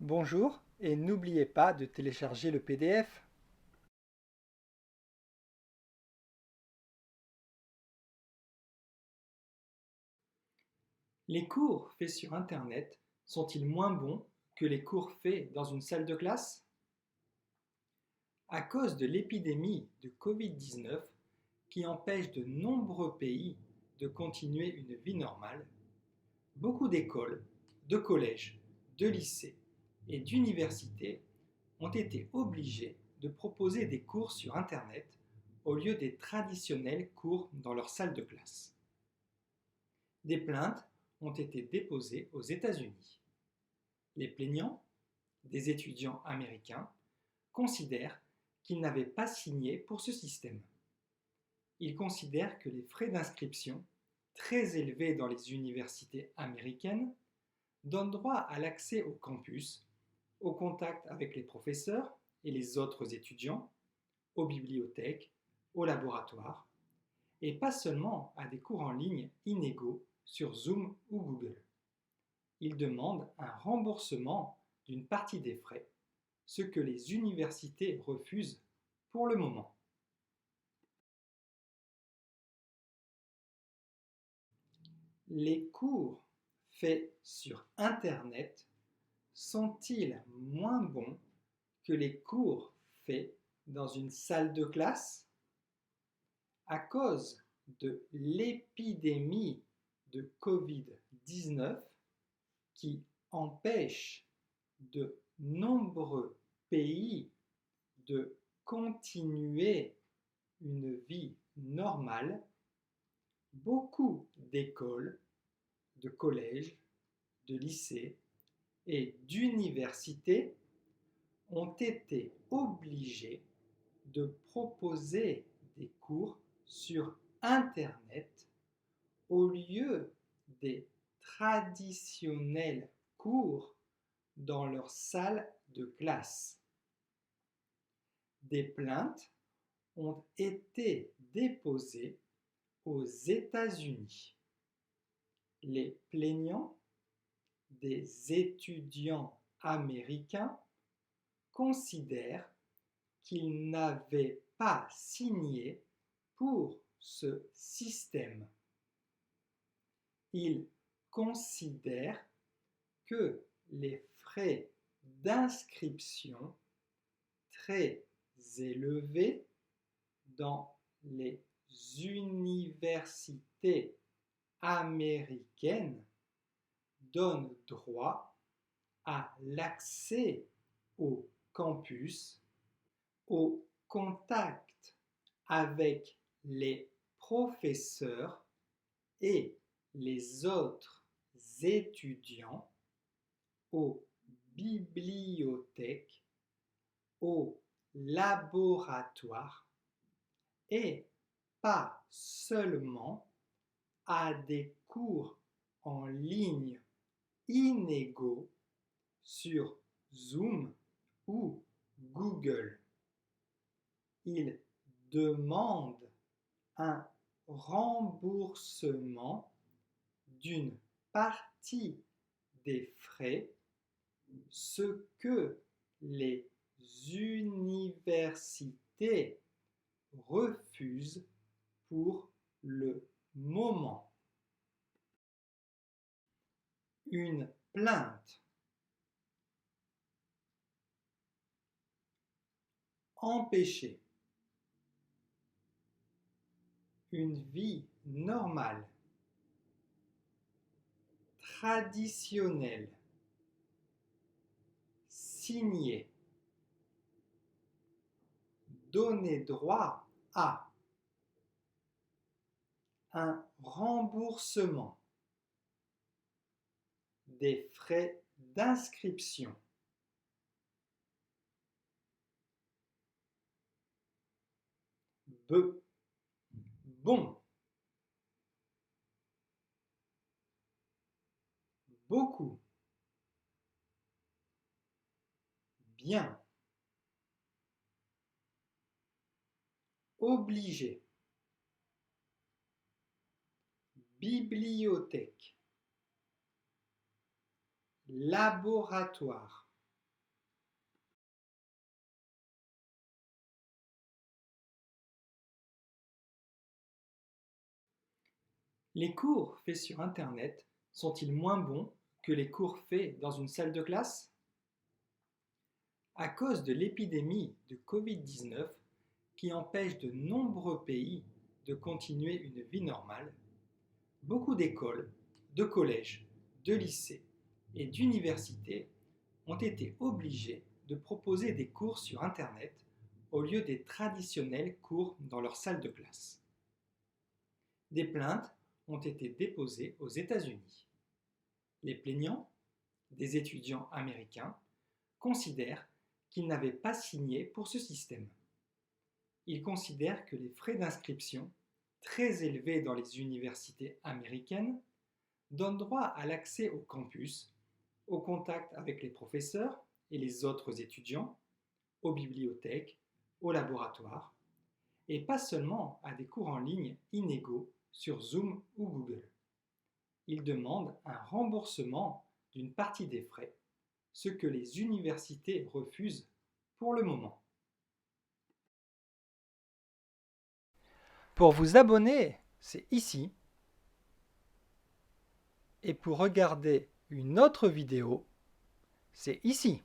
Bonjour et n'oubliez pas de télécharger le PDF. Les cours faits sur Internet sont-ils moins bons que les cours faits dans une salle de classe? À cause de l'épidémie de Covid-19 qui empêche de nombreux pays de continuer une vie normale, beaucoup d'écoles, de collèges, de lycées et d'universités ont été obligées de proposer des cours sur Internet au lieu des traditionnels cours dans leur salle de classe. Des plaintes ont été déposées aux États-Unis. Les plaignants, des étudiants américains, considèrent qu'ils n'avaient pas signé pour ce système. Ils considèrent que les frais d'inscription, très élevés dans les universités américaines, donnent droit à l'accès au campus, au contact avec les professeurs et les autres étudiants, aux bibliothèques, aux laboratoires, et pas seulement à des cours en ligne inégaux sur Zoom ou Google. Ils demandent un remboursement d'une partie des frais, ce que les universités refusent pour le moment. Les cours faits sur Internet sont-ils moins bons que les cours faits dans une salle de classe? À cause de l'épidémie de Covid-19 qui empêche de nombreux pays de continuer une vie normale, beaucoup d'écoles, de collèges, de lycées et d'universités ont été obligés de proposer des cours sur Internet au lieu des traditionnels cours dans leur salle de classe. Des plaintes ont été déposées aux États-Unis. Les plaignants, des étudiants américains, considèrent qu'ils n'avaient pas signé pour ce système. Ils considèrent que les frais d'inscription très élevés dans les universités américaines donnent droit à l'accès au campus, au contact avec les professeurs et les autres étudiants, aux bibliothèques, aux laboratoires et pas seulement à des cours en ligne inégaux sur Zoom ou Google. Ils demandent un remboursement d'une partie des frais, ce que les universités refusent pour le moment. Une plainte. Empêcher une vie normale, traditionnelle, signée, donner droit à un remboursement des frais d'inscription, bon, beaucoup, bien, obligé, bibliothèque, laboratoire, Les cours faits sur Internet sont-ils moins bons que les cours faits dans une salle de classe? À cause de l'épidémie de Covid-19 qui empêche de nombreux pays de continuer une vie normale, beaucoup d'écoles, de collèges, de lycées et d'universités ont été obligés de proposer des cours sur Internet au lieu des traditionnels cours dans leur salle de classe. Des plaintes ont été déposées aux États-Unis. Les plaignants, des étudiants américains, considèrent qu'ils n'avaient pas signé pour ce système. Ils considèrent que les frais d'inscription, très élevés dans les universités américaines, donnent droit à l'accès au campus, au contact avec les professeurs et les autres étudiants, aux bibliothèques, aux laboratoires, et pas seulement à des cours en ligne inégaux sur Zoom ou Google. Ils demandent un remboursement d'une partie des frais, ce que les universités refusent pour le moment. Pour vous abonner, c'est ici. Et pour regarder une autre vidéo, c'est ici.